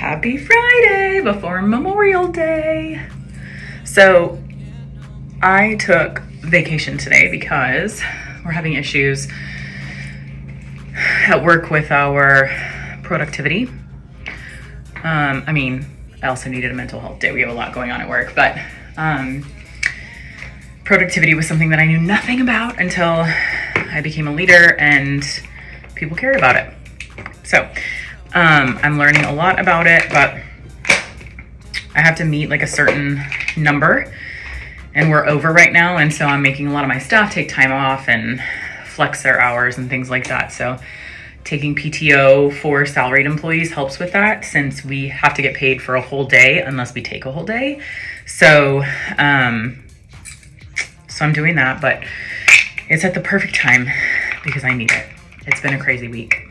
Happy Friday before Memorial Day. So I took vacation today because we're having issues at work with our productivity. I also needed a mental health day. We have a lot going on at work, but productivity was something that I knew nothing about until I became a leader and people cared about it. So I'm learning a lot about it, but I have to meet like a certain number and we're over right now. And so I'm making a lot of my staff take time off and flex their hours and things like that. So taking PTO for salaried employees helps with that, since we have to get paid for a whole day unless we take a whole day. So I'm doing that, but it's at the perfect time because I need it. It's been a crazy week.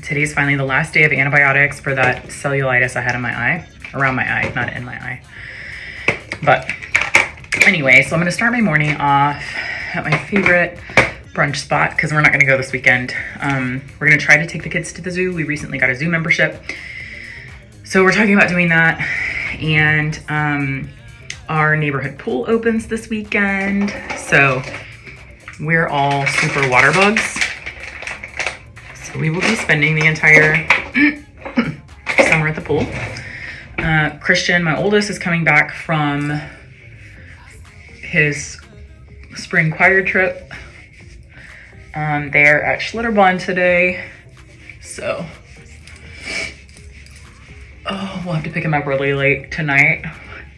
Today's finally the last day of antibiotics for that cellulitis I had in my eye, around my eye, not in my eye. But anyway, so I'm gonna start my morning off at my favorite brunch spot because we're not gonna go this weekend. We're gonna try to take the kids to the zoo. We recently got a zoo membership. So we're talking about doing that. And our neighborhood pool opens this weekend. So we're all super water bugs. So we will be spending the entire summer at the pool. Christian, my oldest, is coming back from his spring choir trip. They're at Schlitterbahn today. So, we'll have to pick him up really late tonight.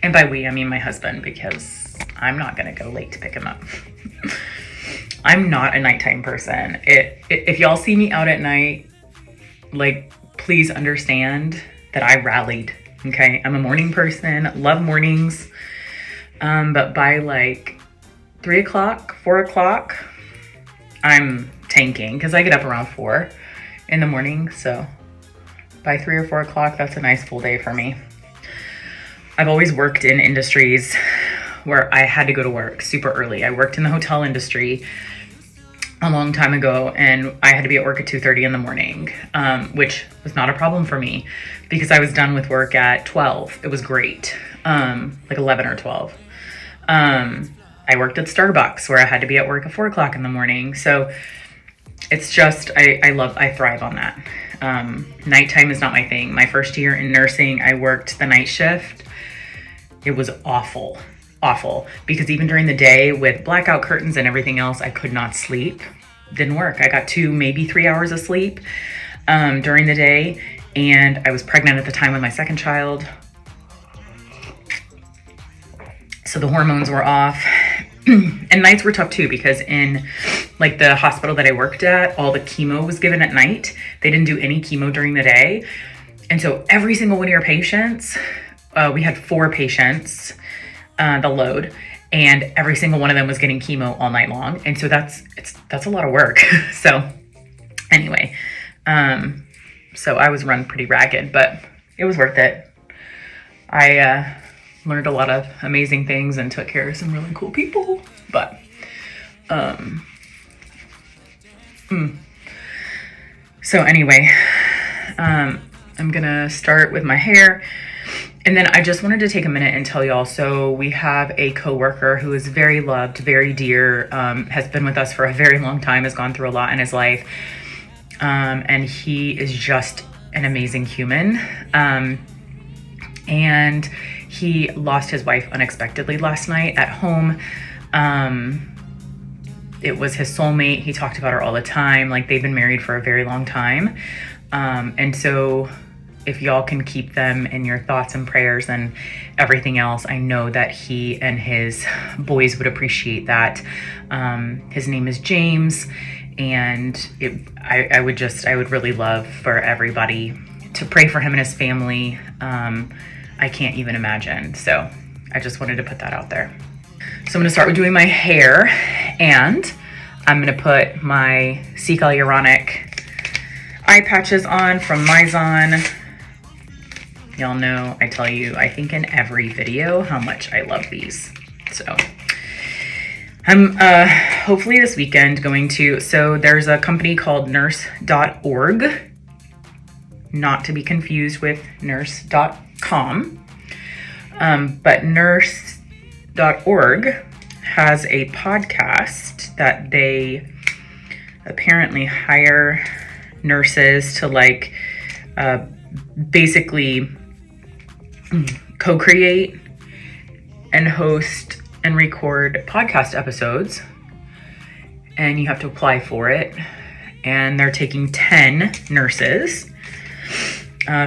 And by we, I mean my husband, because I'm not gonna go late to pick him up. I'm not a nighttime person. If y'all see me out at night, like, please understand that I rallied, okay? I'm a morning person, love mornings. But by like 3 o'clock, 4 o'clock, I'm tanking because I get up around 4 in the morning. So by 3 or 4 o'clock, that's a nice full day for me. I've always worked in industries where I had to go to work super early. I worked in the hotel industry a long time ago, and I had to be at work at 2:30 in the morning, which was not a problem for me because I was done with work at 12. It was great, like 11 or 12. I worked at Starbucks where I had to be at work at 4 o'clock in the morning. So it's just, I thrive on that. Nighttime is not my thing. My first year in nursing, I worked the night shift. It was awful, because even during the day with blackout curtains and everything else, I could not sleep. Didn't work. I got 2, maybe 3 hours of sleep during the day. And I was pregnant at the time with my second child. So the hormones were off. And nights were tough too, because in like the hospital that I worked at, all the chemo was given at night. They didn't do any chemo during the day. And so every single one of your patients, we had 4 patients, the load, and every single one of them was getting chemo all night long. And so that's a lot of work. So anyway, so I was run pretty ragged, but it was worth it. I learned a lot of amazing things and took care of some really cool people. But so anyway, I'm gonna start with my hair. And then I just wanted to take a minute and tell y'all, so we have a coworker who is very loved, very dear, has been with us for a very long time, has gone through a lot in his life. And he is just an amazing human. And he lost his wife unexpectedly last night at home. It was his soulmate. He talked about her all the time. Like, they've been married for a very long time. And so if y'all can keep them in your thoughts and prayers and everything else, I know that he and his boys would appreciate that. His name is James, and I would really love for everybody to pray for him and his family. I can't even imagine. So I just wanted to put that out there. So I'm gonna start with doing my hair, and I'm gonna put my Sea Hyaluronic eye patches on from Mizon. Y'all know I tell you, I think in every video, how much I love these. So I'm hopefully this weekend going to, so there's a company called nurse.org. not to be confused with nurse.com. But nurse.org has a podcast that they apparently hire nurses to like basically co-create and host and record podcast episodes, and you have to apply for it. And they're taking 10 nurses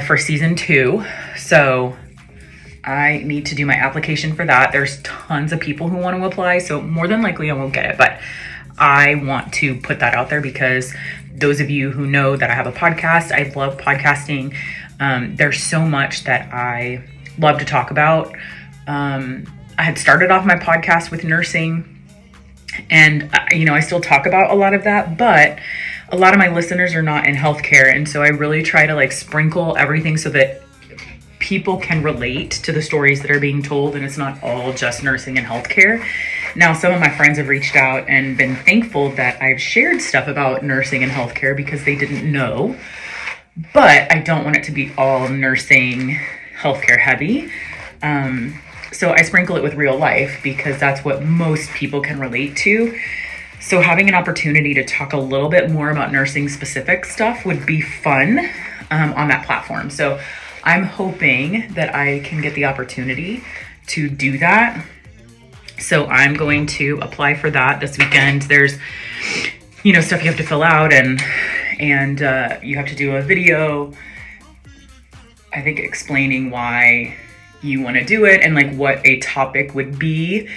for season 2. So I need to do my application for that. There's tons of people who want to apply, so more than likely I won't get it, but I want to put that out there because those of you who know that I have a podcast, I love podcasting. There's so much that I love to talk about. I had started off my podcast with nursing, and I still talk about a lot of that, but a lot of my listeners are not in healthcare, and so I really try to like sprinkle everything so that people can relate to the stories that are being told, and it's not all just nursing and healthcare. Now, some of my friends have reached out and been thankful that I've shared stuff about nursing and healthcare because they didn't know, but I don't want it to be all nursing, healthcare heavy. So I sprinkle it with real life because that's what most people can relate to. So having an opportunity to talk a little bit more about nursing specific stuff would be fun on that platform. So I'm hoping that I can get the opportunity to do that. So I'm going to apply for that this weekend. There's, stuff you have to fill out, and you have to do a video, I think, explaining why you want to do it and like what a topic would be.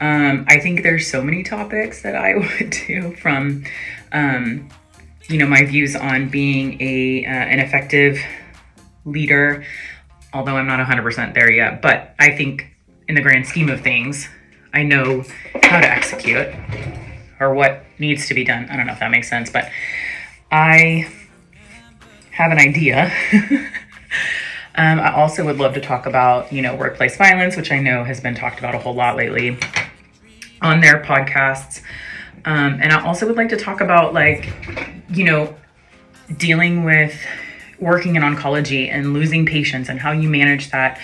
I think there's so many topics that I would do, from, my views on being an effective leader, although I'm not 100% there yet, but I think in the grand scheme of things, I know how to execute or what needs to be done. I don't know if that makes sense, but I have an idea. I also would love to talk about, workplace violence, which I know has been talked about a whole lot lately on their podcasts. And I also would like to talk about dealing with working in oncology and losing patients and how you manage that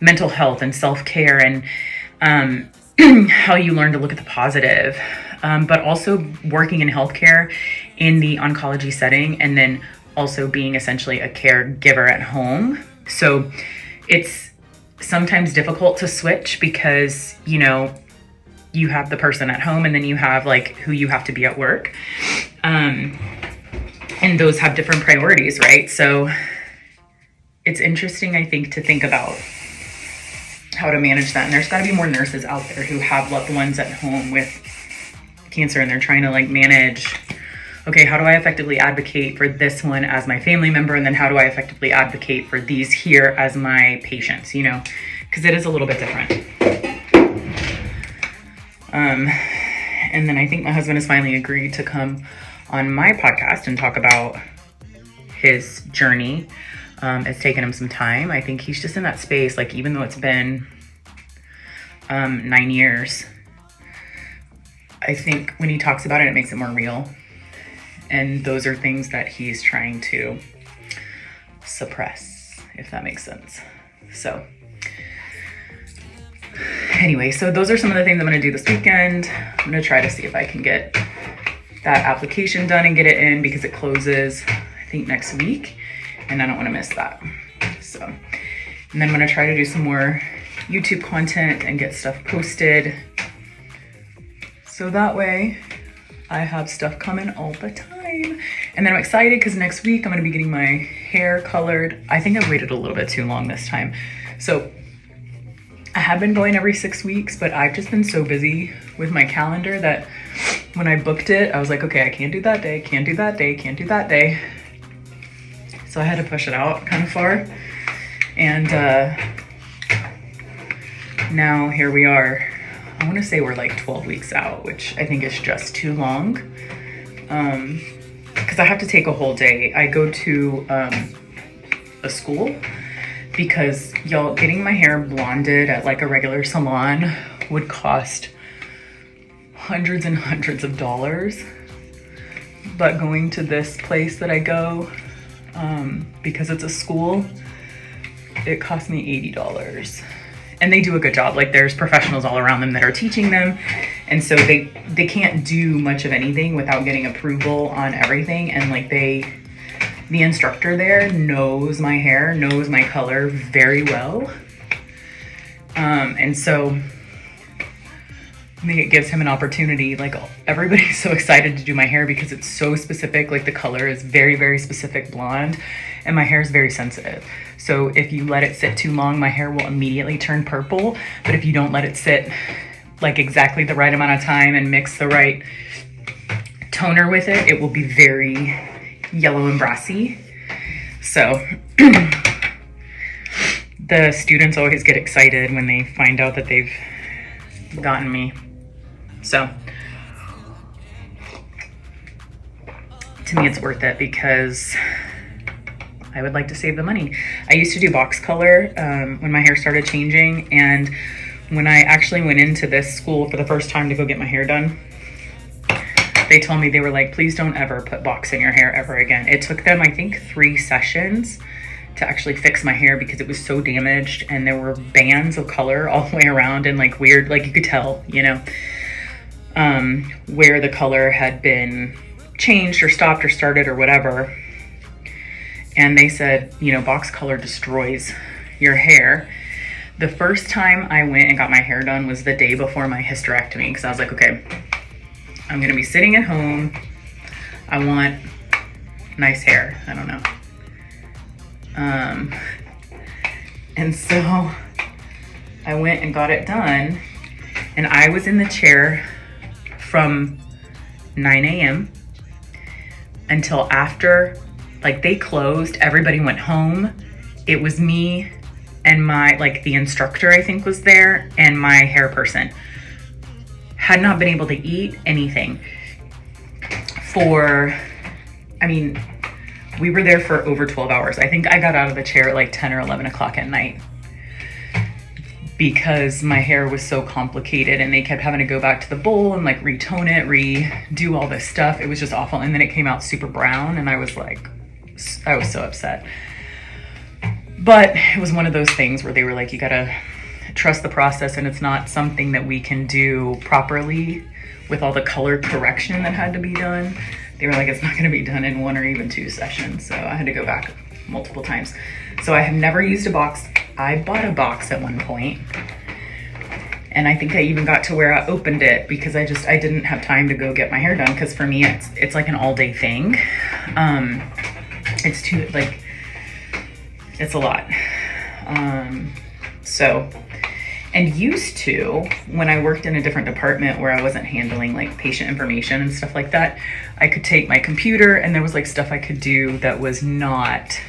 mental health and self-care, and how you learn to look at the positive, but also working in healthcare in the oncology setting, and then also being essentially a caregiver at home. So it's sometimes difficult to switch because, you have the person at home and then you have who you have to be at work. And those have different priorities, right? So it's interesting, I think, to think about how to manage that. And there's got to be more nurses out there who have loved ones at home with cancer, and they're trying to manage, okay, how do I effectively advocate for this one as my family member? And then how do I effectively advocate for these here as my patients, because it is a little bit different. And then I think my husband has finally agreed to come on my podcast and talk about his journey. It's taken him some time. I think he's just in that space, even though it's been 9 years, I think when he talks about it, it makes it more real. And those are things that he's trying to suppress, if that makes sense. So anyway, so those are some of the things I'm going to do this weekend. I'm going to try to see if I can get that application done and get it in, because it closes, I think, next week, and I don't want to miss that. So, and then I'm going to try to do some more YouTube content and get stuff posted, so that way I have stuff coming all the time. And then I'm excited because next week I'm going to be getting my hair colored. I think I waited a little bit too long this time. So I have been going every 6 weeks, but I've just been so busy with my calendar that when I booked it, I was like, okay, I can't do that day, can't do that day, can't do that day. So I had to push it out kind of far. And now here we are. I want to say we're 12 weeks out, which I think is just too long. Because I have to take a whole day. I go to a school because, y'all, getting my hair blonded at a regular salon would cost hundreds and hundreds of dollars. But going to this place that I go, Because it's a school, it cost me $80. And they do a good job. Like, there's professionals all around them that are teaching them. And so they can't do much of anything without getting approval on everything. And like the instructor there knows my hair, knows my color very well. And so I think it gives him an opportunity. Like, everybody's so excited to do my hair because it's so specific. Like, the color is very, very specific blonde, and my hair is very sensitive. So if you let it sit too long, my hair will immediately turn purple. But if you don't let it sit like exactly the right amount of time and mix the right toner with it, it will be very yellow and brassy. So the students always get excited when they find out that they've gotten me. So to me, it's worth it because I would like to save the money. I used to do box color when my hair started changing, and when I actually went into this school for the first time to go get my hair done, they told me, they were like, please don't ever put box in your hair ever again. It took them, I think, 3 sessions to actually fix my hair because it was so damaged, and there were bands of color all the way around, and like weird, like you could tell, you know, where the color had been changed or stopped or started or whatever. And they said, you know, box color destroys your hair. The first time I went and got my hair done was the day before my hysterectomy, because I was like, okay, I'm gonna be sitting at home. I want nice hair. I don't know. And so I went and got it done, and I was in the chair from 9 a.m. until after, like, they closed, everybody went home. It was me and my, like, the instructor, I think, was there, and my hair person. Had not been able to eat anything for, I mean, we were there for over 12 hours. I think I got out of the chair at like 10 or 11 o'clock at night because my hair was so complicated, and they kept having to go back to the bowl and like retone it, redo all this stuff. It was just awful. And then it came out super brown, and I was like, I was so upset. But it was one of those things where they were like, you gotta trust the process, and it's not something that we can do properly with all the color correction that had to be done. They were like, it's not gonna be done in 1 or even 2 sessions. So I had to go back multiple times. So I have never used a box. I bought a box at one point, and I think I even got to where I opened it because I didn't have time to go get my hair done, because for me it's like an all-day thing. It's too, like, it's a lot. So, and used to, when I worked in a different department where I wasn't handling like patient information and stuff like that, I could take my computer, and there was like stuff I could do that was not,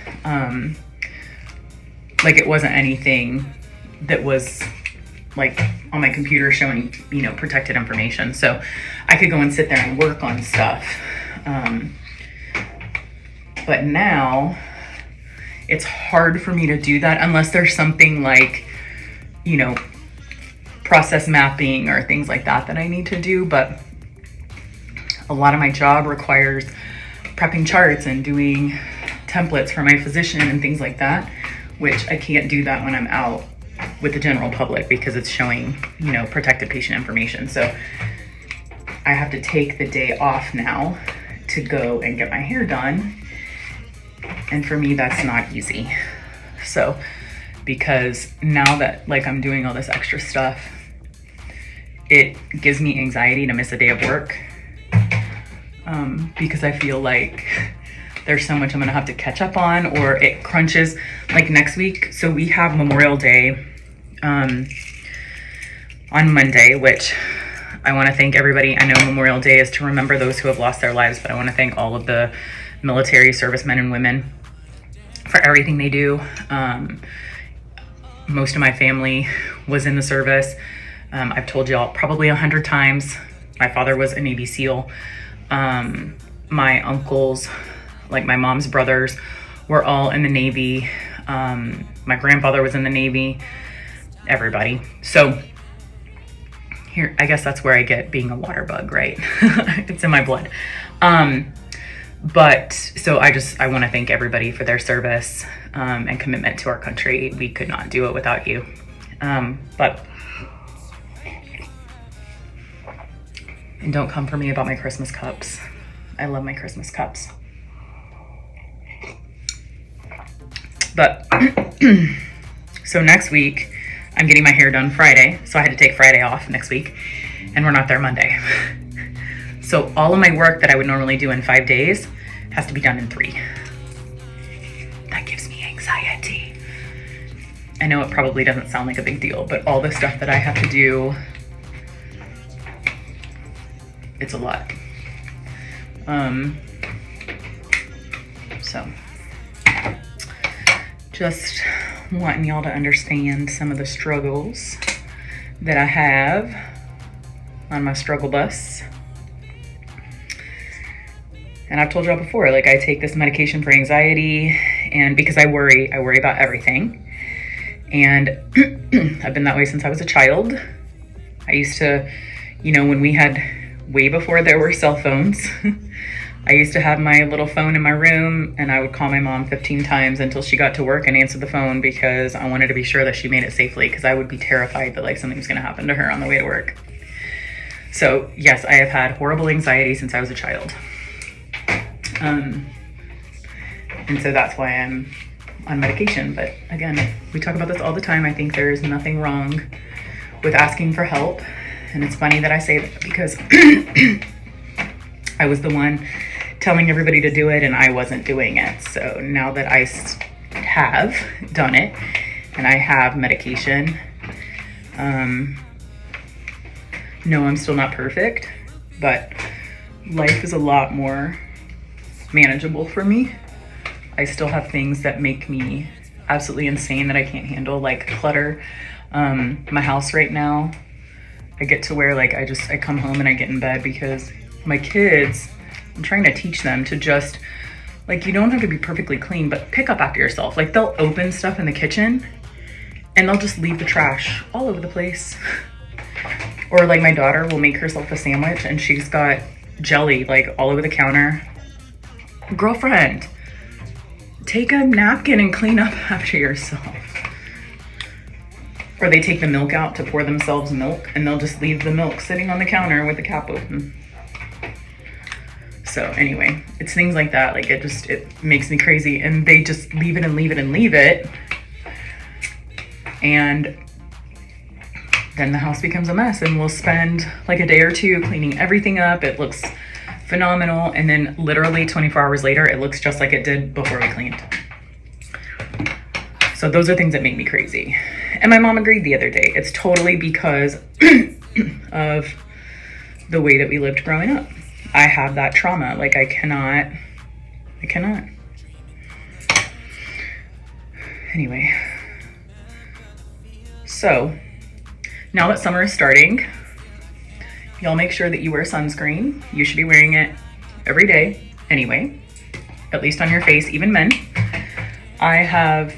like, it wasn't anything that was like on my computer showing, you know, protected information. So I could go and sit there and work on stuff. But now it's hard for me to do that unless there's something like, you know, process mapping or things like that that I need to do. But a lot of my job requires prepping charts and doing templates for my physician and things like that, which I can't do that when I'm out with the general public because it's showing, you know, protected patient information. So I have to take the day off now to go and get my hair done. And for me, that's not easy. So, because now that like I'm doing all this extra stuff, it gives me anxiety to miss a day of work, because I feel like there's so much I'm gonna have to catch up on, or it crunches like next week. So we have Memorial Day on Monday, which I wanna thank everybody. I know Memorial Day is to remember those who have lost their lives, but I wanna thank all of the military servicemen and women for everything they do. Most of my family was in the service. I've told y'all probably 100 times, my father was a Navy SEAL. My uncles, like my mom's brothers, were all in the Navy. My grandfather was in the Navy, everybody. So here, I guess that's where I get being a water bug, right? It's in my blood. But so I want to thank everybody for their service and commitment to our country. We could not do it without you. But and don't come for me about my Christmas cups. I love my Christmas cups. But so next week, I'm getting my hair done Friday. So I had to take Friday off next week, and we're not there Monday. So all of my work that I would normally do in 5 days has to be done in 3. That gives me anxiety. I know it probably doesn't sound like a big deal, but all the stuff that I have to do, it's a lot. So just wanting y'all to understand some of the struggles that I have on my struggle bus. And I've told y'all before, like I take this medication for anxiety, and because I worry about everything. And I've been that way since I was a child. I used to, when we had, way before there were cell phones, I used to have my little phone in my room, and I would call my mom 15 times until she got to work and answered the phone, because I wanted to be sure that she made it safely, because I would be terrified that like something was going to happen to her on the way to work. So yes, I have had horrible anxiety since I was a child. And so that's why I'm on medication. But again, we talk about this all the time. I think there is nothing wrong with asking for help. And it's funny that I say that, because I was the one telling everybody to do it and I wasn't doing it. So now that I have done it and I have medication, no, I'm still not perfect, but life is a lot more manageable for me. I still have things that make me absolutely insane that I can't handle, like clutter. My house right now, I get to where like I come home and I get in bed because my kids, I'm trying to teach them to just, like, you don't have to be perfectly clean, but pick up after yourself. Like they'll open stuff in the kitchen and they'll just leave the trash all over the place. Or like my daughter will make herself a sandwich and she's got jelly like all over the counter. Girlfriend, take a napkin and clean up after yourself. Or they take the milk out to pour themselves milk and they'll just leave the milk sitting on the counter with the cap open. So anyway, it's things like that. Like it makes me crazy, and they just leave it and leave it and leave it. And then the house becomes a mess, and we'll spend like a day or two cleaning everything up. It looks phenomenal. And then literally 24 hours later, it looks just like it did before we cleaned. So those are things that make me crazy. And my mom agreed the other day. It's totally because of the way that we lived growing up. I have that trauma. Like I cannot. Anyway. So now that summer is starting, y'all make sure that you wear sunscreen. You should be wearing it every day anyway, at least on your face, even men. I have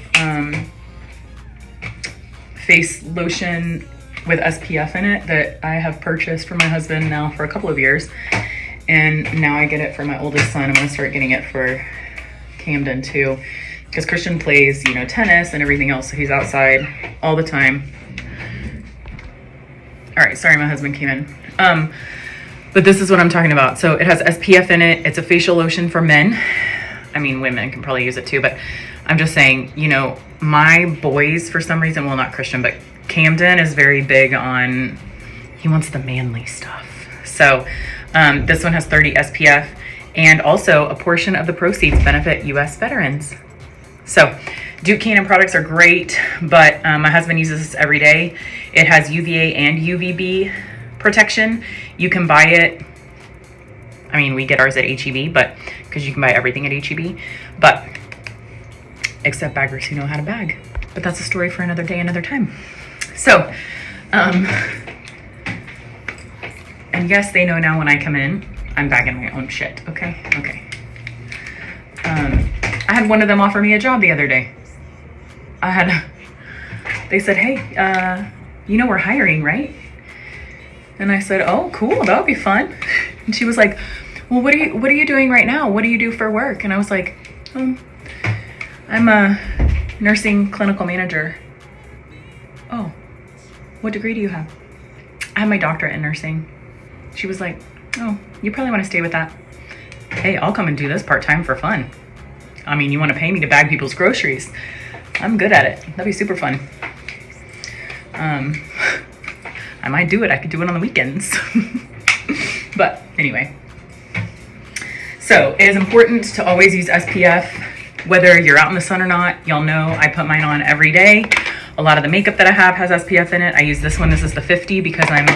face lotion with SPF in it that I have purchased for my husband now for a couple of years. And now I get it for my oldest son. I'm gonna start getting it for Camden too, because Christian plays, tennis and everything else. So he's outside all the time. All right, sorry, my husband came in. But this is what I'm talking about. So it has SPF in it. It's a facial lotion for men. I mean, women can probably use it too, but I'm just saying, my boys, for some reason, well, not Christian, but Camden is very big on, he wants the manly stuff. So this one has 30 SPF, and also a portion of the proceeds benefit U.S. veterans. So Duke Cannon products are great, but my husband uses this every day. It has UVA and UVB protection. You can buy it. I mean, we get ours at HEB, but because you can buy everything at HEB, but except baggers who know how to bag. But that's a story for another day, another time. So, and yes, they know now when I come in, I'm bagging my own shit. Okay. I had one of them offer me a job the other day. They said, hey, we're hiring, right? And I said, oh, cool, that would be fun. And she was like, well, what are you doing right now? What do you do for work? And I was like, I'm a nursing clinical manager. Oh, what degree do you have? I have my doctorate in nursing. She was like, oh, you probably want to stay with that. Hey, I'll come and do this part-time for fun. I mean, you want to pay me to bag people's groceries? I'm good at it. That'd be super fun. I might do it. I could do it on the weekends. But anyway. So it is important to always use SPF, whether you're out in the sun or not. Y'all know I put mine on every day. A lot of the makeup that I have has SPF in it. I use this one. This is the 50 because I'm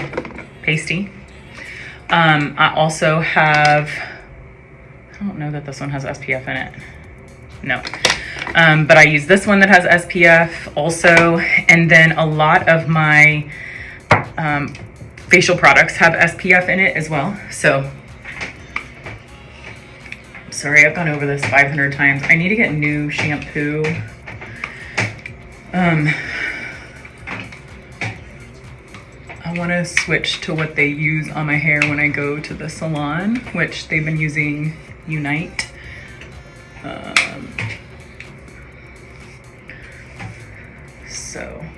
pasty. I also have, I don't know that this one has SPF in it. No. But I use this one that has SPF also. And then a lot of my facial products have SPF in it as well. So, sorry, I've gone over this 500 times. I need to get new shampoo. I want to switch to what they use on my hair when I go to the salon, which they've been using Unite.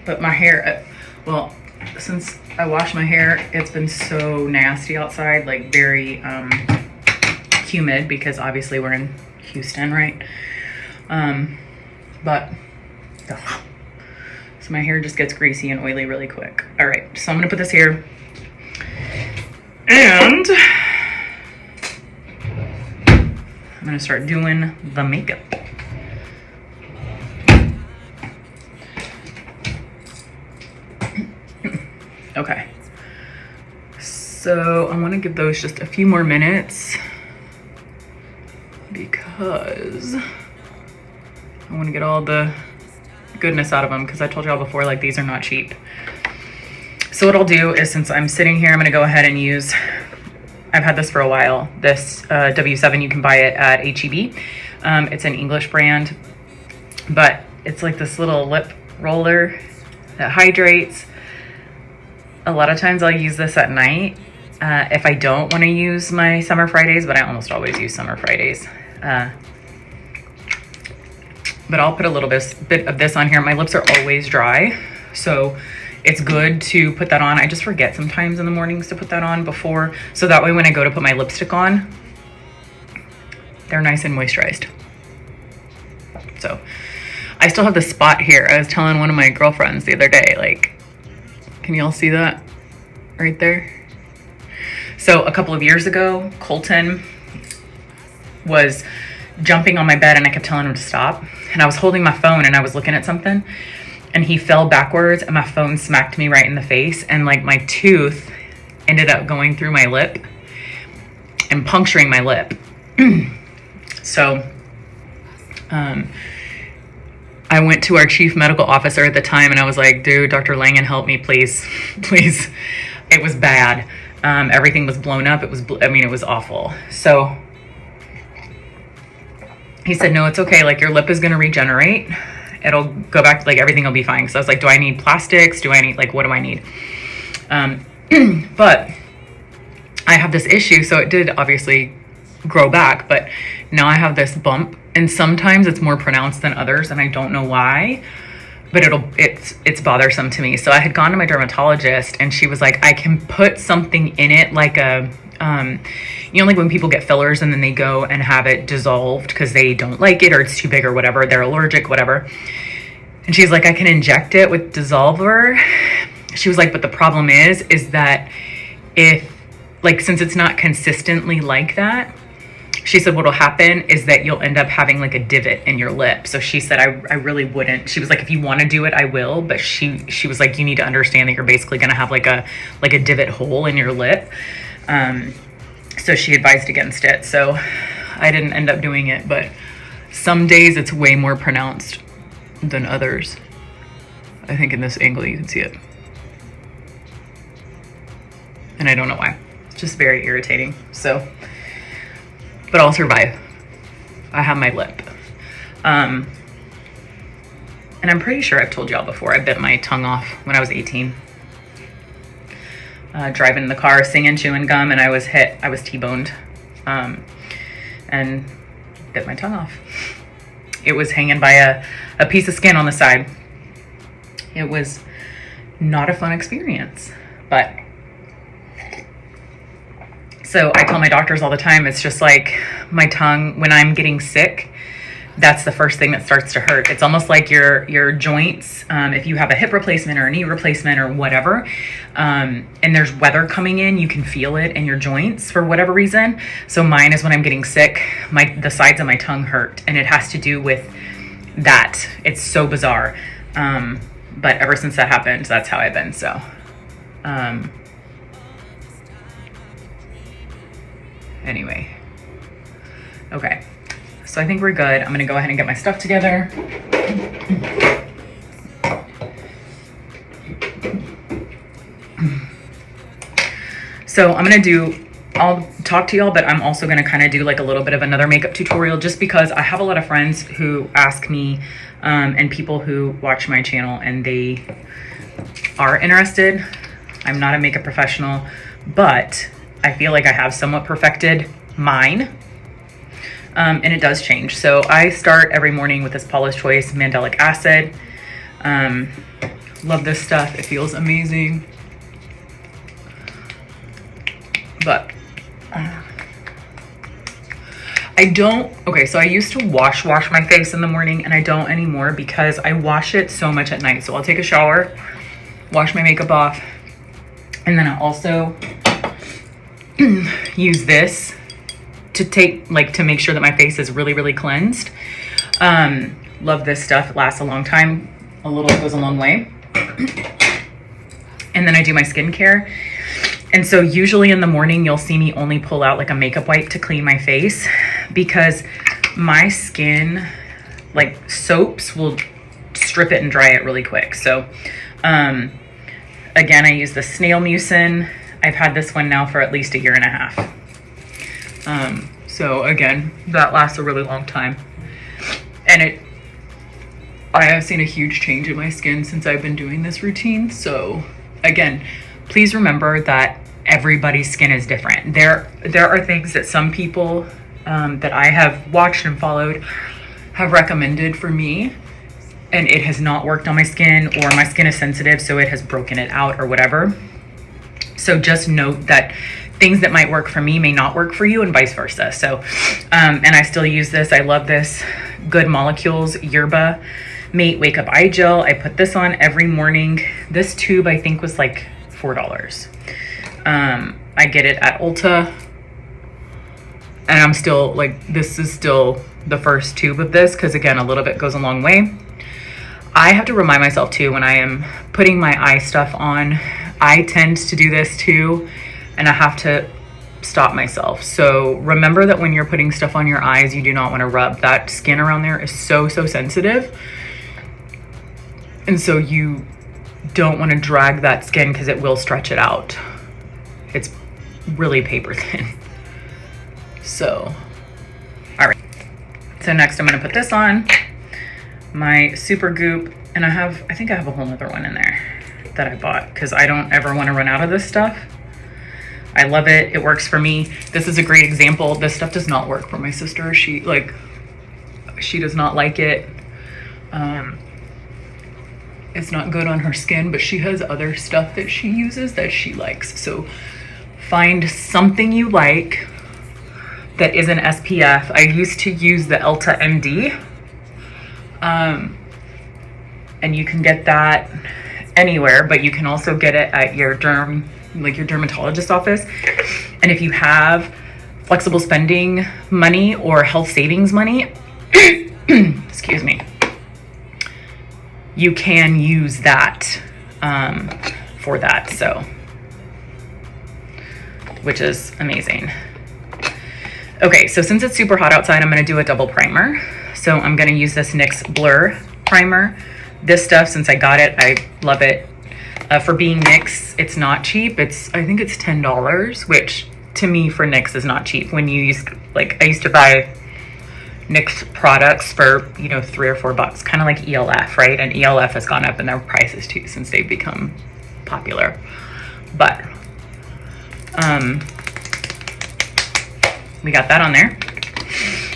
But my hair, well, since I wash my hair, it's been so nasty outside, like very humid, because obviously we're in Houston, right? But so my hair just gets greasy and oily really quick. All right, so I'm gonna put this here, and I'm gonna start doing the makeup. Okay, so I want to give those just a few more minutes because I want to get all the goodness out of them, because I told y'all before, like, these are not cheap. So what I'll do is, since I'm sitting here, I'm going to go ahead and use, I've had this for a while, this W7. You can buy it at H-E-B. It's an English brand, but it's like this little lip roller that hydrates. A lot of times I'll use this at night if I don't want to use my Summer Fridays, but I almost always use Summer Fridays. But I'll put a little bit of this on here. My lips are always dry, so it's good to put that on. I just forget sometimes in the mornings to put that on before, so that way when I go to put my lipstick on, they're nice and moisturized. So I still have the spot here. I was telling one of my girlfriends the other day, like, can y'all see that right there? So a couple of years ago, Colton was jumping on my bed and I kept telling him to stop. And I was holding my phone and I was looking at something, and he fell backwards and my phone smacked me right in the face. And like my tooth ended up going through my lip and puncturing my lip. So, I went to our chief medical officer at the time and I was like, dude, Dr. Langen, help me, please, please. It was bad. Everything was blown up. It was awful. So he said, no, it's okay. Like, your lip is going to regenerate. It'll go back, like, everything will be fine. So I was like, do I need plastics? Do I need, like, what do I need? But I have this issue. So it did obviously grow back, but now I have this bump, and sometimes it's more pronounced than others, and I don't know why, but it's bothersome to me. So I had gone to my dermatologist and she was like, I can put something in it, like a like when people get fillers and then they go and have it dissolved because they don't like it or it's too big or whatever, they're allergic, whatever. And she's like, I can inject it with dissolver. She was like, but the problem is that if, like, since it's not consistently like that, she said what'll happen is that you'll end up having like a divot in your lip. So she said, I really wouldn't. She was like, if you want to do it, I will. But she was like, you need to understand that you're basically going to have like a divot hole in your lip. So she advised against it. So I didn't end up doing it, but some days it's way more pronounced than others. I think in this angle you can see it. And I don't know why. It's just very irritating. So, but I'll survive. I have my lip. And I'm pretty sure I've told y'all before, I bit my tongue off when I was 18. Driving in the car, singing, chewing gum, and I was T-boned. and bit my tongue off. It was hanging by a piece of skin on the side. It was not a fun experience, but so I tell my doctors all the time, it's just like my tongue, when I'm getting sick, that's the first thing that starts to hurt. It's almost like your joints, if you have a hip replacement or a knee replacement or whatever, and there's weather coming in, you can feel it in your joints for whatever reason. So mine is when I'm getting sick, the sides of my tongue hurt, and it has to do with that. It's so bizarre. But ever since that happened, that's how I've been. So, anyway, okay. So I think we're good. I'm gonna go ahead and get my stuff together. So I'll talk to y'all, but I'm also gonna kind of do like a little bit of another makeup tutorial, just because I have a lot of friends who ask me, and people who watch my channel, and they are interested. I'm not a makeup professional, but I feel like I have somewhat perfected mine. And it does change. So I start every morning with this Paula's Choice Mandelic Acid. Love this stuff. It feels amazing. But so I used to wash my face in the morning, and I don't anymore because I wash it so much at night. So I'll take a shower, wash my makeup off, and then I also use this to make sure that my face is really, really cleansed. Love this stuff. It lasts a long time. A little goes a long way. And then I do my skincare. And so usually in the morning, you'll see me only pull out like a makeup wipe to clean my face, because my skin, like soaps, will strip it and dry it really quick. So again, I use the Snail Mucin. I've had this one now for at least a year and a half. So again, that lasts a really long time. And I have seen a huge change in my skin since I've been doing this routine. So again, please remember that everybody's skin is different. There are things that some people that I have watched and followed have recommended for me, and it has not worked on my skin, or my skin is sensitive, so it has broken it out or whatever. So just note that things that might work for me may not work for you, and vice versa. So, and I still use this. I love this Good Molecules Yerba Mate Wake Up Eye Gel. I put this on every morning. This tube, I think, was like $4. I get it at Ulta, and I'm still like, this is still the first tube of this, because again, a little bit goes a long way. I have to remind myself too, when I am putting my eye stuff on, I tend to do this too, and I have to stop myself. So remember that when you're putting stuff on your eyes, you do not want to rub. That skin around there is so sensitive. And so you don't want to drag that skin, because it will stretch it out. It's really paper thin. So, all right. So next I'm going to put this on, my Super Goop, and I think I have a whole other one in there that I bought, because I don't ever want to run out of this stuff. I love it. It works for me. This is a great example. This stuff does not work for my sister. She does not like it. It's not good on her skin, but she has other stuff that she uses that she likes. So find something you like that is an SPF. I used to use the Elta MD. And you can get that anywhere, but you can also get it at your dermatologist office. And if you have flexible spending money or health savings money, excuse me, you can use that for that. So, which is amazing. Okay, so since it's super hot outside, I'm gonna do a double primer. So I'm gonna use this NYX Blur primer. This stuff, since I got it, I love it. For being NYX, it's not cheap. I think it's $10, which to me for NYX is not cheap. When you use, I used to buy NYX products for, $3 or $4, kind of like ELF, right? And ELF has gone up in their prices too since they've become popular. But we got that on there.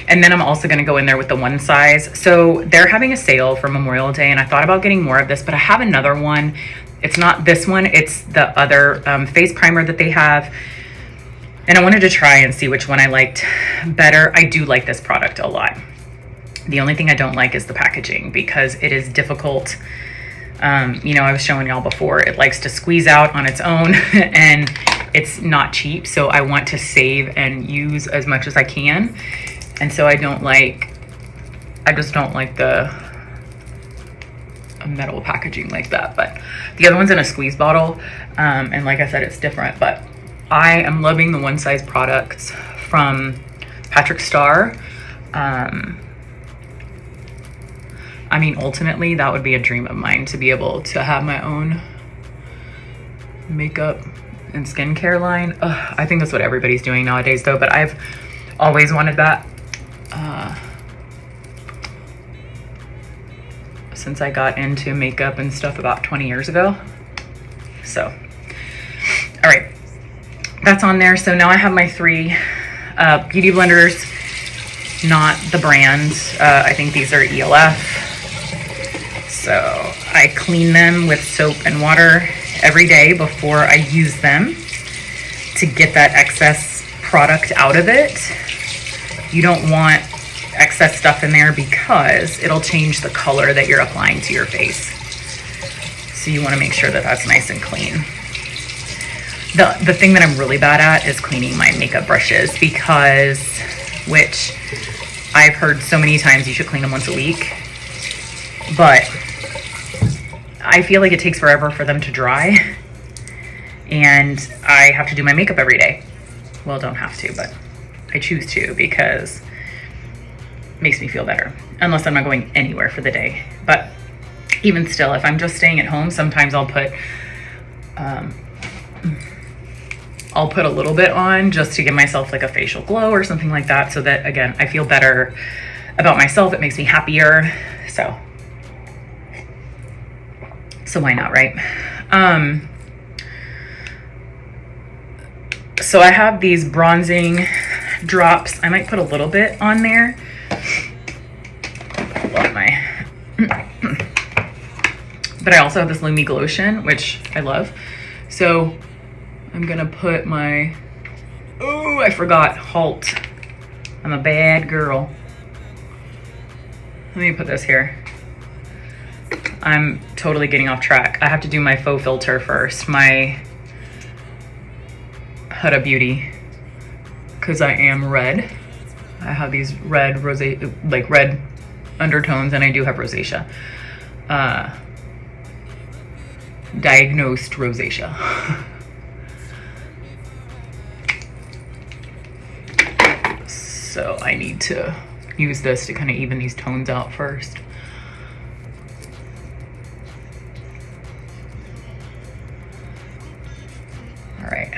And then I'm also going to go in there with the one size. So they're having a sale for Memorial Day, and I thought about getting more of this, but I have another one. It's not this one, it's the other face primer that they have. And I wanted to try and see which one I liked better. I do like this product a lot. The only thing I don't like is the packaging, because it is difficult. You know, I was showing y'all before, it likes to squeeze out on its own and it's not cheap. So I want to save and use as much as I can. And so I just don't like the metal packaging like that. But the other one's in a squeeze bottle. And like I said, it's different, but I am loving the one size products from Patrick Starr. I mean, ultimately, that would be a dream of mine, to be able to have my own makeup and skincare line. Ugh, I think that's what everybody's doing nowadays, though, but I've always wanted that since I got into makeup and stuff about 20 years ago. So, all right, that's on there. So now I have my 3 beauty blenders, not the brand. I think these are ELF. So I clean them with soap and water every day before I use them to get that excess product out of it. You don't want excess stuff in there because it'll change the color that you're applying to your face. So you want to make sure that that's nice and clean. The thing that I'm really bad at is cleaning my makeup brushes, because, which I've heard so many times you should clean them once a week, but I feel like it takes forever for them to dry, and I have to do my makeup every day. Well, don't have to, but I choose to because it makes me feel better, unless I'm not going anywhere for the day. But even still, if I'm just staying at home, sometimes I'll put a little bit on just to give myself like a facial glow or something like that, so that, again, I feel better about myself. It makes me happier. So why not, right? So I have these bronzing drops. I might put a little bit on there. Love my but I also have this Lumi Glotion, which I love. So I'm gonna put my, oh, I forgot, halt. I'm a bad girl. Let me put this here. I'm totally getting off track. I have to do my faux filter first, my Huda Beauty, because I am red. I have these red red undertones, and I do have rosacea. Diagnosed rosacea. So I need to use this to kind of even these tones out first. All right,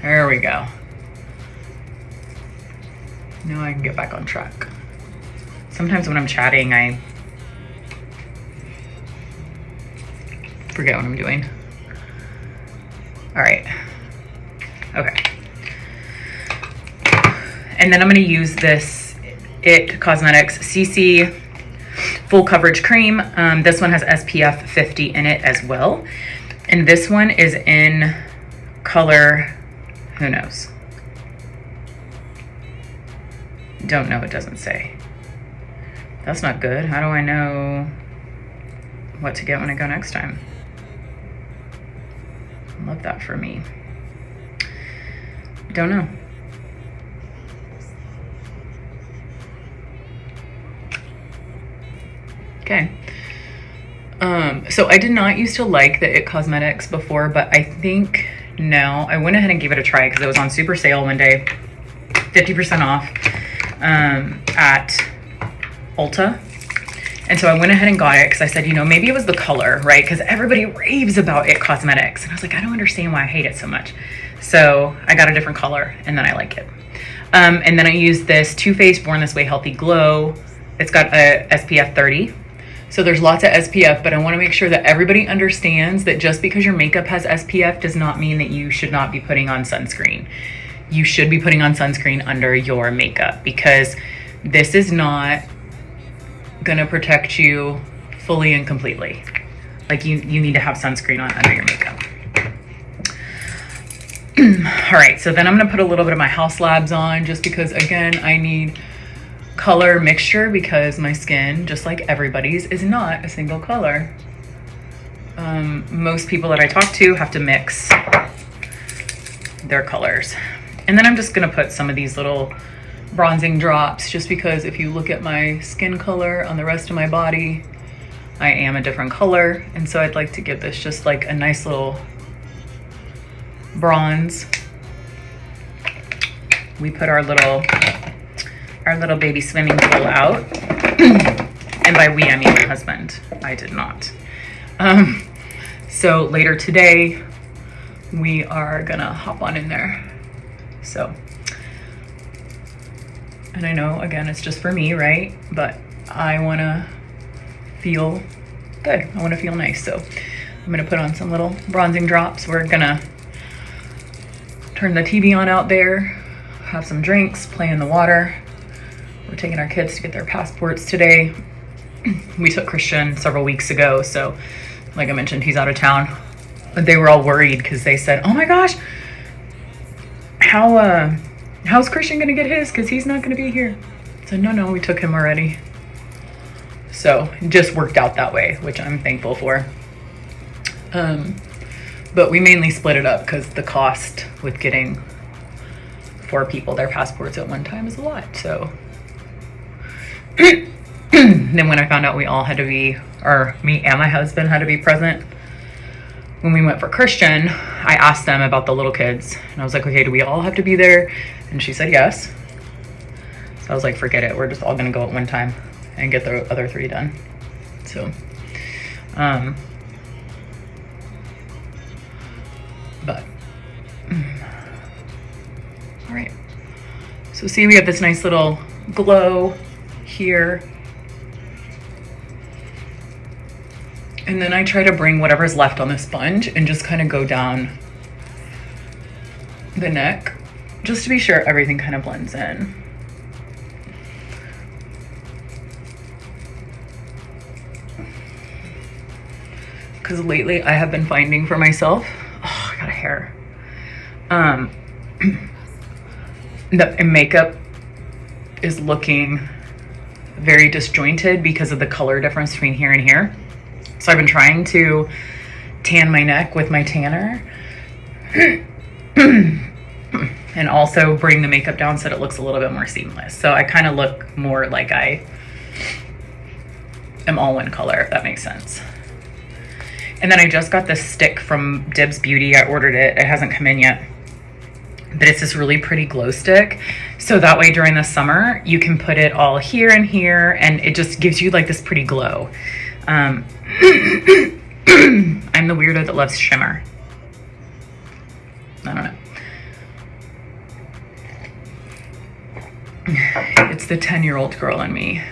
there we go. Now I can get back on track. Sometimes when I'm chatting, I forget what I'm doing. All right, okay. And then I'm gonna use this IT Cosmetics CC Full Coverage Cream. This one has SPF 50 in it as well. And this one is in color, who knows? Don't know, it doesn't say. That's not good. How do I know what to get when I go next time? Love that for me. Don't know. Okay. So I did not used to like the IT Cosmetics before, but I think now I went ahead and gave it a try because it was on super sale one day, 50% off at Ulta. And so I went ahead and got it because I said, you know, maybe it was the color, right? Because everybody raves about IT Cosmetics. And I was like, I don't understand why I hate it so much. So I got a different color and then I like it. And then I used this Too Faced Born This Way Healthy Glow. It's got a SPF 30. So there's lots of SPF, but I want to make sure that everybody understands that just because your makeup has SPF does not mean that you should not be putting on sunscreen. you should be putting on sunscreen under your makeup, because this is not gonna protect you fully and completely. Like you need to have sunscreen on under your makeup. All right, so then I'm gonna put a little bit of my House Labs on, just because, again, I need color mixture, because my skin, just like everybody's, is not a single color. Most people that I talk to have to mix their colors. And then I'm just gonna put some of these little bronzing drops, just because if you look at my skin color on the rest of my body, I am a different color. And so I'd like to give this just like a nice little bronze. We put our little baby swimming pool out. And by we, I mean my husband. I did not. So later today, we are gonna hop on in there. So, and I know, again, it's just for me, right? But I wanna feel good. I wanna feel nice. So I'm gonna put on some little bronzing drops. We're gonna turn the TV on out there, have some drinks, play in the water. We're taking our kids to get their passports today. We took Christian several weeks ago, so like I mentioned, he's out of town. But they were all worried because they said, oh my gosh, how's Christian gonna get his? Because he's not gonna be here. I said, no, we took him already. So it just worked out that way, which I'm thankful for. But we mainly split it up because the cost with getting 4 people their passports at one time is a lot. So then when I found out we all had to be, or me and my husband had to be present when we went for Christian, I asked them about the little kids. And I was like, okay, do we all have to be there? And she said yes. So I was like, forget it. We're just all gonna go at one time and get the other 3 done. So, but, all right. So see, we have this nice little glow here. And then I try to bring whatever's left on the sponge and just kind of go down the neck, just to be sure everything kind of blends in. Because lately I have been finding for myself, oh, I got a hair. The makeup is looking very disjointed because of the color difference between here and here. So I've been trying to tan my neck with my tanner and also bring the makeup down so that it looks a little bit more seamless. So I kind of look more like I am all one color, if that makes sense. And then I just got this stick from Dibs Beauty. I ordered it. It hasn't come in yet. But it's this really pretty glow stick. So that way during the summer, you can put it all here and here, and it just gives you like this pretty glow. I'm the weirdo that loves shimmer. I don't know. It's the 10-year-old girl in me.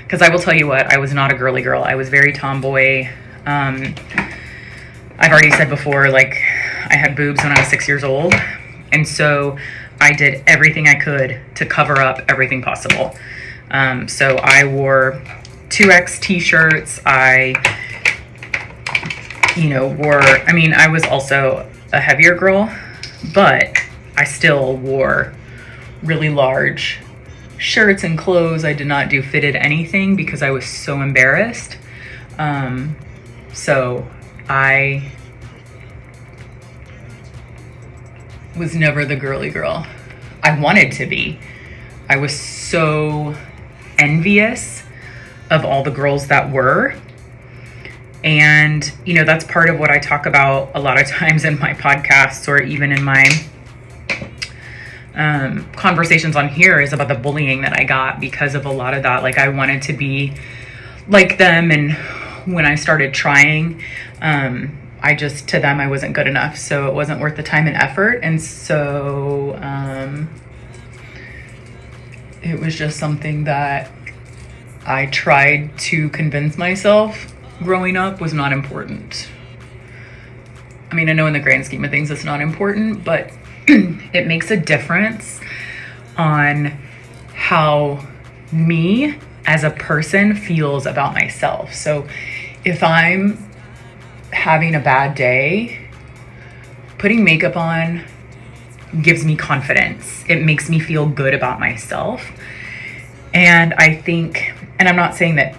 Because I will tell you what, I was not a girly girl. I was very tomboy. I've already said before, like, I had boobs when I was 6 years old. And so I did everything I could to cover up everything possible. So I wore 2X t-shirts. I was also a heavier girl, but I still wore really large shirts and clothes. I did not do fitted anything because I was so embarrassed. So I was never the girly girl. I wanted to be. I was so envious of all the girls that were. And, you know, that's part of what I talk about a lot of times in my podcasts, or even in my conversations on here, is about the bullying that I got because of a lot of that. Like, I wanted to be like them. And when I started trying, to them, I wasn't good enough. So it wasn't worth the time and effort. And so it was just something that I tried to convince myself growing up was not important. I mean, I know in the grand scheme of things it's not important, but it makes a difference on how me as a person feels about myself. So if I'm having a bad day, putting makeup on gives me confidence. It makes me feel good about myself. And I think, and I'm not saying that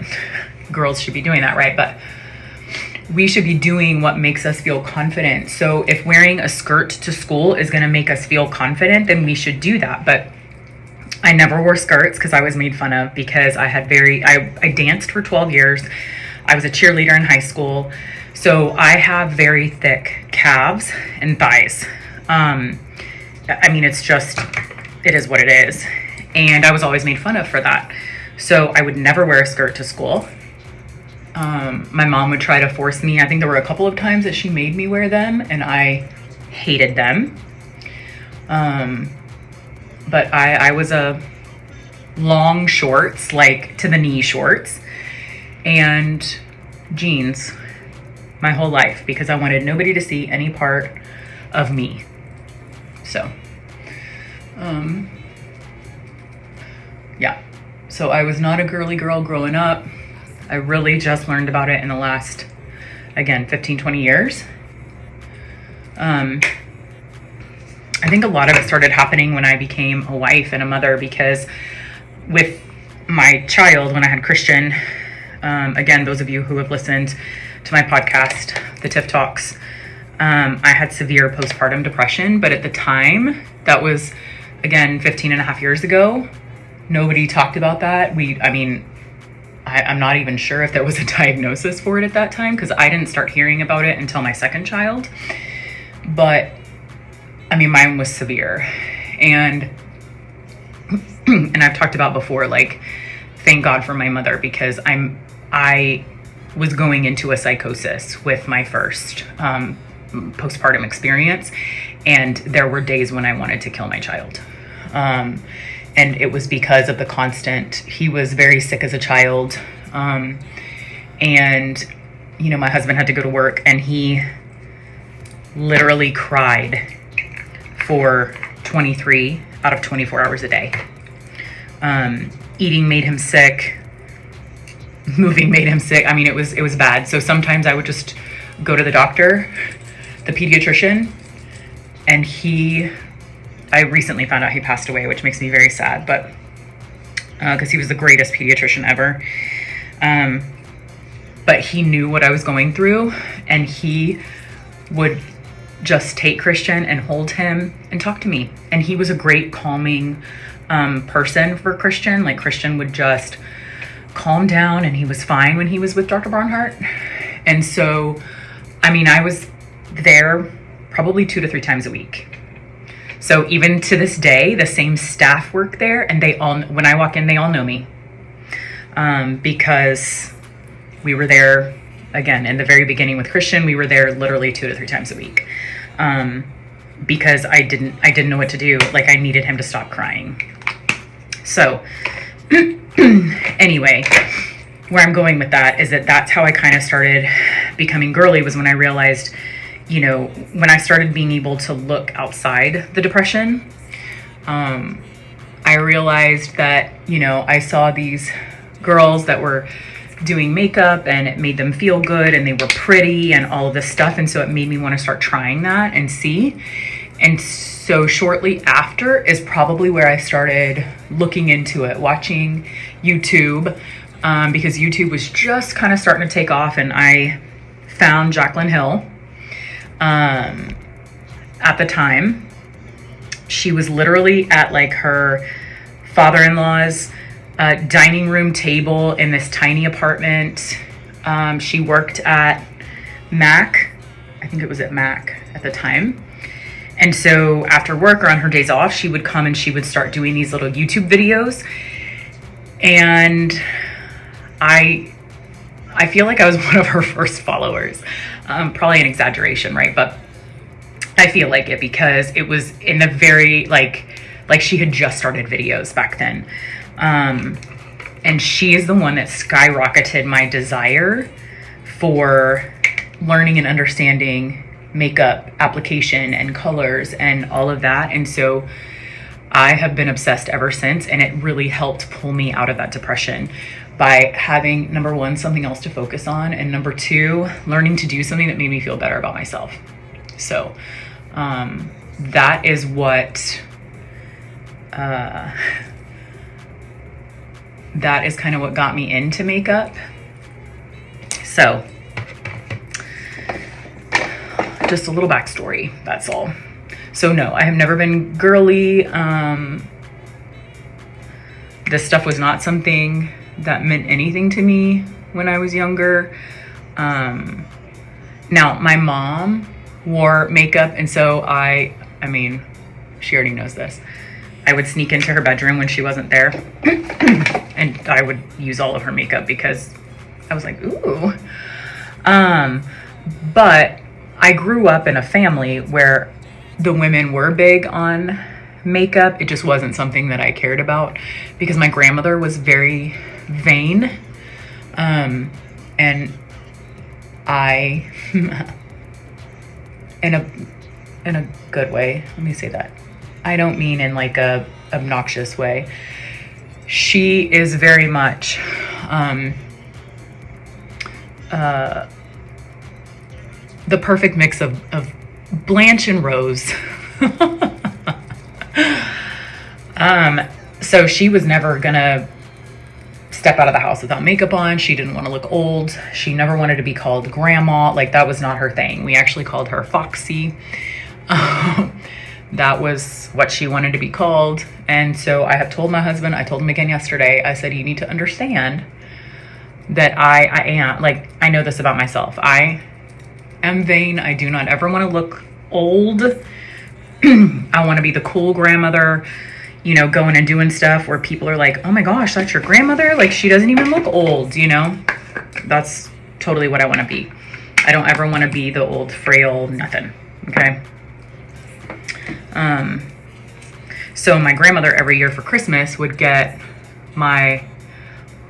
girls should be doing that, right? But we should be doing what makes us feel confident. So if wearing a skirt to school is going to make us feel confident, then we should do that. But I never wore skirts because I was made fun of, because I danced for 12 years. I was a cheerleader in high school. So I have very thick calves and thighs. I mean, it is what it is. And I was always made fun of for that. So I would never wear a skirt to school. My mom would try to force me. I think there were a couple of times that she made me wear them, and I hated them. But I was a long shorts, like to the knee shorts, and jeans my whole life, because I wanted nobody to see any part of me. So, yeah. So I was not a girly girl growing up. I really just learned about it in the last, again, 15, 20 years. I think a lot of it started happening when I became a wife and a mother, because with my child, when I had Christian, again, those of you who have listened to my podcast, the Tiff Talks, I had severe postpartum depression. But at the time, that was, again, 15 and a half years ago, nobody talked about that. I'm not even sure if there was a diagnosis for it at that time, because I didn't start hearing about it until my second child. But mine was severe. And I've talked about before, like, thank God for my mother, because I was going into a psychosis with my first postpartum experience. And there were days when I wanted to kill my child. And it was because of the constant, he was very sick as a child. And, my husband had to go to work, and he literally cried for 23 out of 24 hours a day. Eating made him sick. Moving made him sick. It was bad. So sometimes I would just go to the doctor, the pediatrician, and I recently found out he passed away, which makes me very sad, but because he was the greatest pediatrician ever. But he knew what I was going through, and he would just take Christian and hold him and talk to me. And he was a great calming person for Christian. Like, Christian would just calm down, and he was fine when he was with Dr. Barnhart. And so, I was there probably 2 to 3 times a week. So even to this day, the same staff work there, and when I walk in, they all know me, because we were there, again, in the very beginning with Christian. We were there literally 2 to 3 times a week, because I didn't know what to do. Like, I needed him to stop crying. So anyway, where I'm going with that is that's how I kind of started becoming girly, was when I realized, when I started being able to look outside the depression, I realized that, I saw these girls that were doing makeup, and it made them feel good, and they were pretty, and all of this stuff. And so it made me want to start trying that and see. And so shortly after is probably where I started looking into it, watching YouTube, because YouTube was just kind of starting to take off. And I found Jaclyn Hill. At the time, she was literally at like her father-in-law's dining room table in this tiny apartment. She worked at Mac. I think it was at Mac at the time. And so after work or on her days off, she would come and she would start doing these little YouTube videos. And I feel like I was one of her first followers. Probably an exaggeration, right? But I feel like it, because it was in the very, like she had just started videos back then. And she is the one that skyrocketed my desire for learning and understanding makeup application and colors and all of that. And so I have been obsessed ever since, and it really helped pull me out of that depression by having, number one, something else to focus on, and number two, learning to do something that made me feel better about myself. So that is what that is kind of what got me into makeup. So just a little backstory, that's all. So no, I have never been girly. This stuff was not something that meant anything to me when I was younger. Now, my mom wore makeup, and so I mean, she already knows this. I would sneak into her bedroom when she wasn't there, and I would use all of her makeup because I was like, ooh. But I grew up in a family where the women were big on makeup. It just wasn't something that I cared about because my grandmother was very vain. And I, in a good way, let me say that. I don't mean in like a obnoxious way. She is very much, the perfect mix of Blanche and Rose. So she was never gonna step out of the house without makeup on. She didn't want to look old. She never wanted to be called grandma. Like, that was not her thing. We actually called her Foxy. That was what she wanted to be called. And so I have told my husband, I told him again yesterday, I said, you need to understand that I am, like, I know this about myself. I am vain. I do not ever want to look old. I want to be the cool grandmother, you know, going and doing stuff where people are like, oh my gosh, that's your grandmother? Like, she doesn't even look old, you know? That's totally what I want to be. I don't ever want to be the old, frail, nothing, okay? So my grandmother every year for Christmas would get my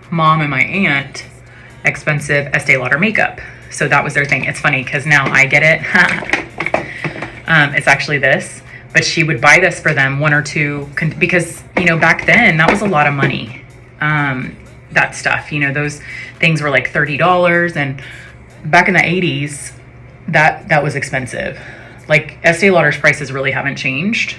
mom and my aunt expensive Estee Lauder makeup. So that was their thing. It's funny because now I get it. It's actually this, but she would buy this for them, one or two, because, you know, back then that was a lot of money. That stuff, you know, those things were like $30, and back in the 80s, that was expensive. Like, Estee Lauder's prices really haven't changed.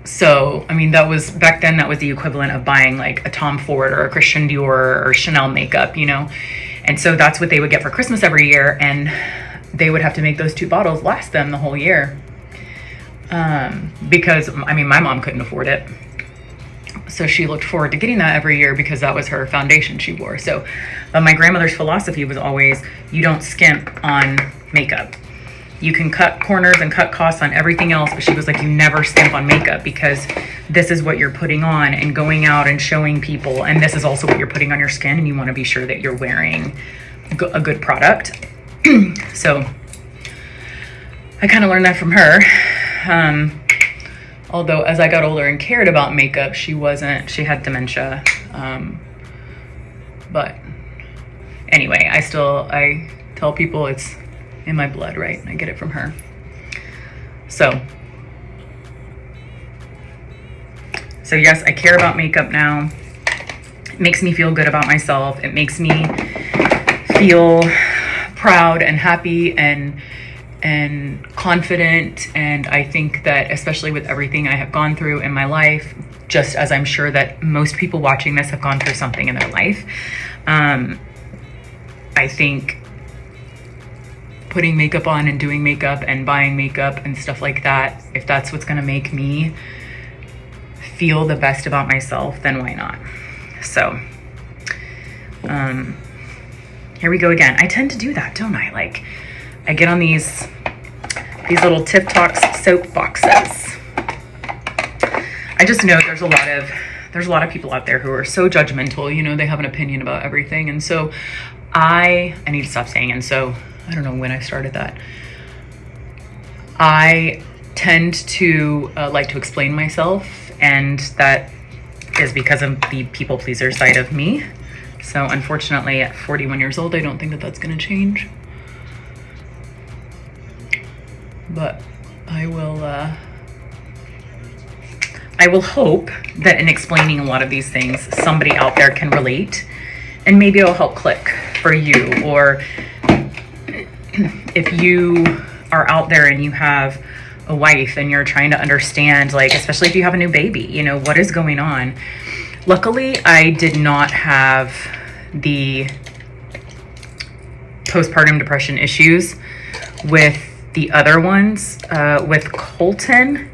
So, I mean, that was, back then, that was the equivalent of buying like a Tom Ford or a Christian Dior or Chanel makeup, you know? And so that's what they would get for Christmas every year. And they would have to make those 2 bottles last them the whole year. Because, I mean, my mom couldn't afford it. So she looked forward to getting that every year because that was her foundation she wore. So, but my grandmother's philosophy was always, you don't skimp on makeup. You can cut corners and cut costs on everything else, but she was like, you never skimp on makeup because this is what you're putting on and going out and showing people. And this is also what you're putting on your skin, and you want to be sure that you're wearing a good product. So I kind of learned that from her. Although as I got older and cared about makeup, she had dementia. But anyway, I tell people it's in my blood, right? I get it from her. So yes, I care about makeup now. It makes me feel good about myself. It makes me feel proud and happy and confident. And I think that, especially with everything I have gone through in my life, just as I'm sure that most people watching this have gone through something in their life, I think putting makeup on and doing makeup and buying makeup and stuff like that, if that's what's going to make me feel the best about myself, then why not? So here we go again. I tend to do that, don't I? Like, I get on these little Tip Talks soap boxes. I just know there's a lot of people out there who are so judgmental, you know, they have an opinion about everything. And so I need to stop saying, and so I don't know when I started that. I tend to like to explain myself, and that is because of the people pleaser side of me. So unfortunately, at 41 years old, I don't think that that's going to change. But I will hope that in explaining a lot of these things, somebody out there can relate, and maybe it'll help click for you. Or if you are out there and you have a wife and you're trying to understand, like, especially if you have a new baby, you know, what is going on. Luckily, I did not have the postpartum depression issues with the other ones. With Colton,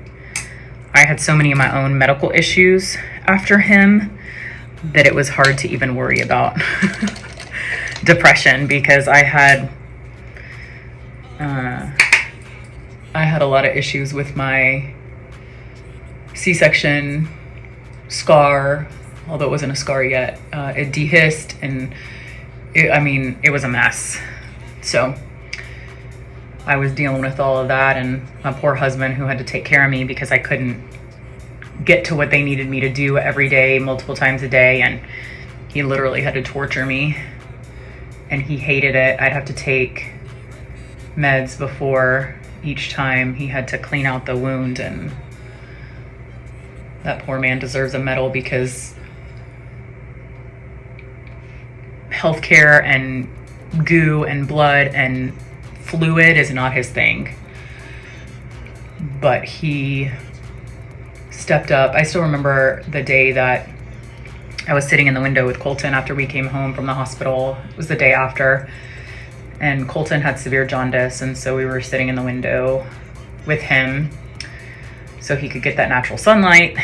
I had so many of my own medical issues after him that it was hard to even worry about depression, because I had a lot of issues with my C-section scar, although it wasn't a scar yet. It dehisced, and it was a mess. So I was dealing with all of that, and my poor husband, who had to take care of me because I couldn't get to what they needed me to do every day, multiple times a day, and he literally had to torture me, and he hated it. I'd have to take meds before each time he had to clean out the wound, and that poor man deserves a medal, because healthcare and goo and blood and fluid is not his thing. But he stepped up. I still remember the day that I was sitting in the window with Colton after we came home from the hospital. It was the day after, and Colton had severe jaundice, and so we were sitting in the window with him so he could get that natural sunlight.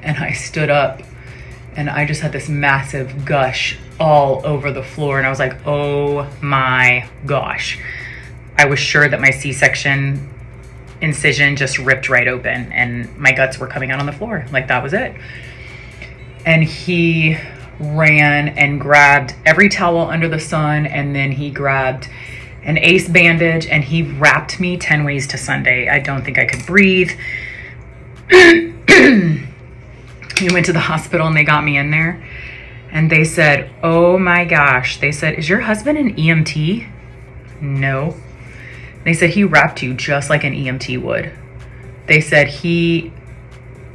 And I stood up and I just had this massive gush all over the floor, and I was like, oh my gosh. I was sure that my C-section incision just ripped right open and my guts were coming out on the floor. Like, that was it. And he ran and grabbed every towel under the sun, and then he grabbed an ace bandage and he wrapped me 10 ways to Sunday. I don't think I could breathe. We went to the hospital and they got me in there, and they said, oh my gosh. They said, is your husband an EMT? No. They said, he wrapped you just like an EMT would. They said he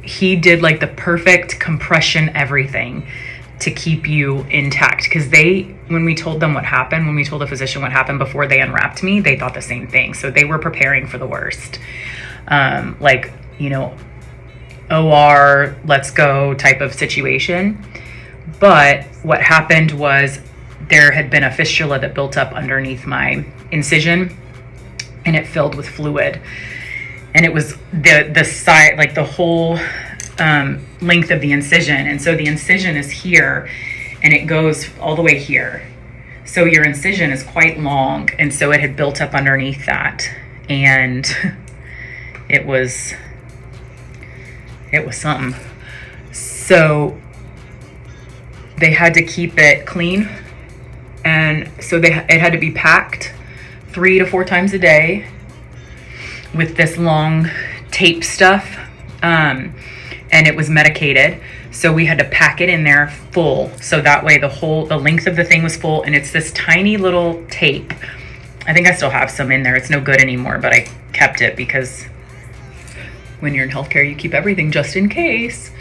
did like the perfect compression everything to keep you intact. Because when we told them what happened, when we told the physician what happened before they unwrapped me, they thought the same thing. So they were preparing for the worst. Like, you know, OR, let's go type of situation. But what happened was there had been a fistula that built up underneath my incision, and it filled with fluid. And it was the side, like the whole length of the incision. And so the incision is here and it goes all the way here. So your incision is quite long. And so it had built up underneath that. And it was something. So they had to keep it clean. And so it had to be packed 3 to 4 times a day with this long tape stuff. And it was medicated. So we had to pack it in there full. So that way the length of the thing was full, and it's this tiny little tape. I think I still have some in there. It's no good anymore, but I kept it because when you're in healthcare, you keep everything just in case.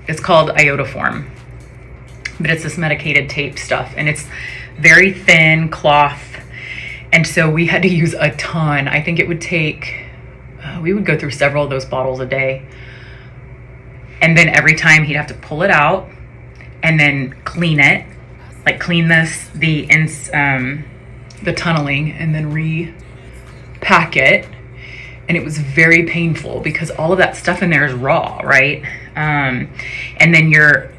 It's called iodoform, but it's this medicated tape stuff, and it's very thin cloth. And so we had to use a ton. I think it would take, we would go through several of those bottles a day. And then every time he'd have to pull it out and then clean it, like clean the tunneling, and then repack it. And it was very painful because all of that stuff in there is raw, right? And then you're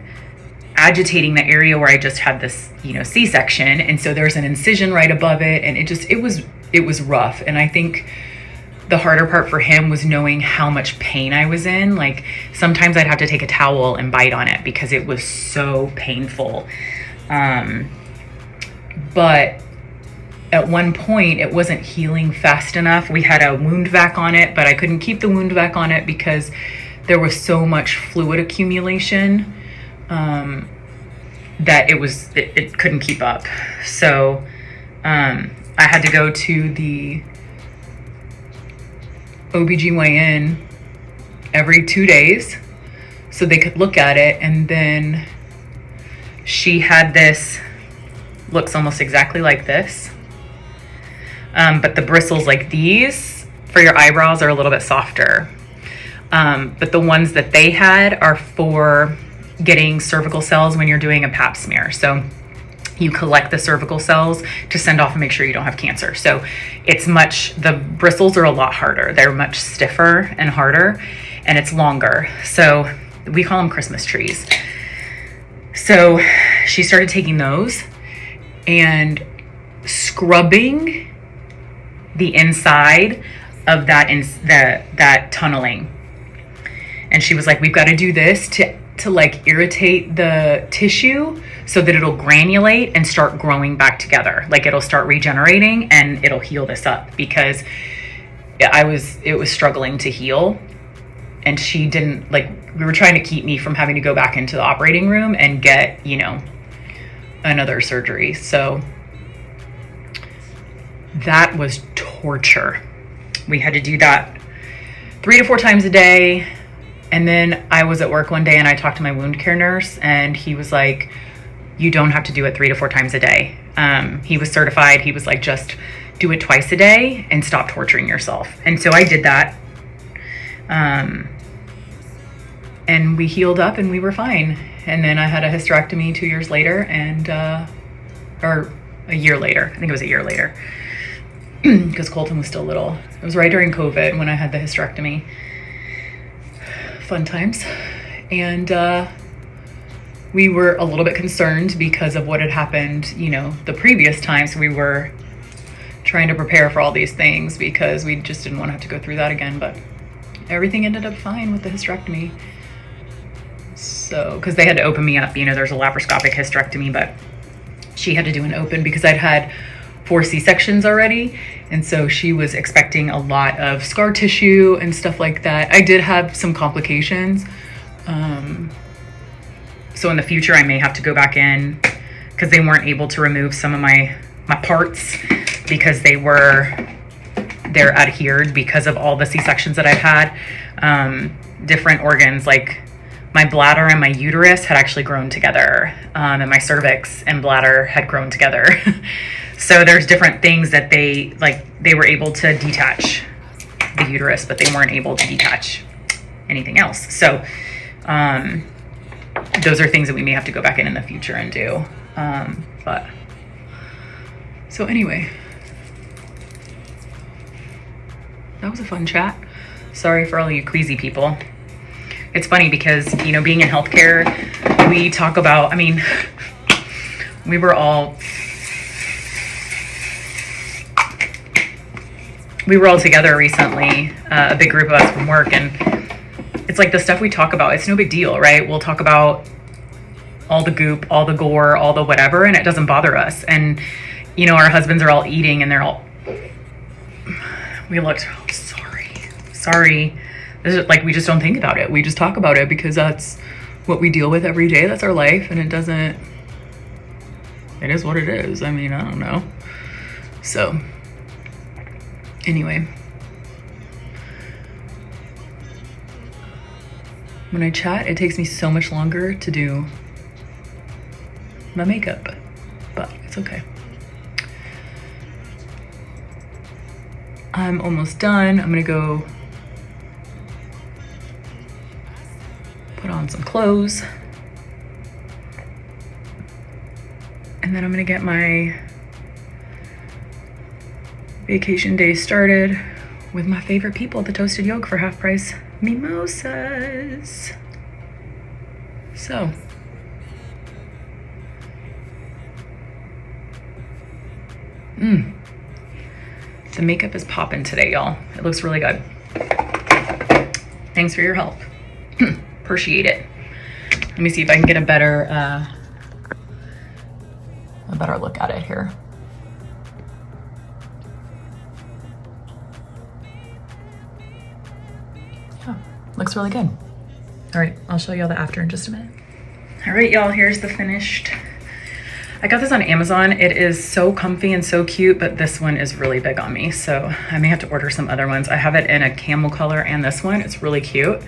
agitating the area where I just had this, C-section. And so there's an incision right above it. And it was rough. And I think the harder part for him was knowing how much pain I was in. Like, sometimes I'd have to take a towel and bite on it because it was so painful. But at one point it wasn't healing fast enough. We had a wound vac on it, but I couldn't keep the wound vac on it because there was so much fluid accumulation that it couldn't keep up. So I had to go to the OBGYN every 2 days so they could look at it. And then she had this, looks almost exactly like this. But the bristles like these for your eyebrows are a little bit softer. But the ones that they had are for getting cervical cells when you're doing a pap smear. So you collect the cervical cells to send off and make sure you don't have cancer. So the bristles are a lot harder. They're much stiffer and harder, and it's longer. So we call them Christmas trees. So she started taking those and scrubbing the inside of that tunneling. And she was like, we've got to do this to like irritate the tissue so that it'll granulate and start growing back together. Like it'll start regenerating and it'll heal this up, because it was struggling to heal. And she didn't, like, we were trying to keep me from having to go back into the operating room and get, another surgery. So that was torture. We had to do that 3 to 4 times a day. And then I was at work one day and I talked to my wound care nurse, and he was like, you don't have to do it 3 to 4 times a day. He was certified. He was like, just do it twice a day and stop torturing yourself. And so I did that. And we healed up and we were fine. And then I had a hysterectomy 2 years later or a year later. I think it was a year later, because Colton was still little. It was right during COVID when I had the hysterectomy. Fun times. And we were a little bit concerned because of what had happened, the previous times. We were trying to prepare for all these things because we just didn't want to have to go through that again. But everything ended up fine with the hysterectomy. So, because they had to open me up, there's a laparoscopic hysterectomy, but she had to do an open because I'd had 4 C-sections already. And so she was expecting a lot of scar tissue and stuff like that. I did have some complications. So in the future, I may have to go back in because they weren't able to remove some of my parts because they're adhered because of all the C-sections that I've had. Different organs, like my bladder and my uterus had actually grown together, and my cervix and bladder had grown together. So there's different things that they were able to detach the uterus, but they weren't able to detach anything else. So those are things that we may have to go back in the future and do. But so anyway, that was a fun chat. Sorry for all you queasy people. It's funny because, being in healthcare, we talk about, we were all together recently, a big group of us from work, and it's like the stuff we talk about, it's no big deal, right? We'll talk about all the goop, all the gore, all the whatever, and it doesn't bother us. And, our husbands are all eating and we looked, sorry. This is like, we just don't think about it. We just talk about it because that's what we deal with every day. That's our life. And it is what it is. I don't know. So anyway, when I chat, it takes me so much longer to do my makeup, but it's okay. I'm almost done. I'm gonna go put on some clothes, and then I'm gonna get my vacation day started with my favorite people at the Toasted Yolk for half price mimosas. So the makeup is popping today, y'all. It looks really good. Thanks for your help. Appreciate it. Let me see if I can get a better look at it here. Yeah, looks really good. All right, I'll show y'all the after in just a minute. All right, y'all, here's the finished I got this on Amazon. It is so comfy and so cute, but this one is really big on me, so I may have to order some other ones. I have it in a camel color and this one. It's really cute,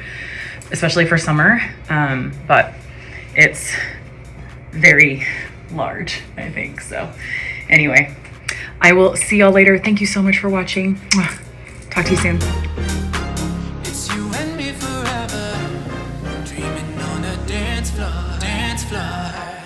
especially for summer, but it's very large, I think. So anyway, I will see y'all later. Thank you so much for watching. Talk to you soon. It's you and me forever, dreaming on a dance floor, dance floor.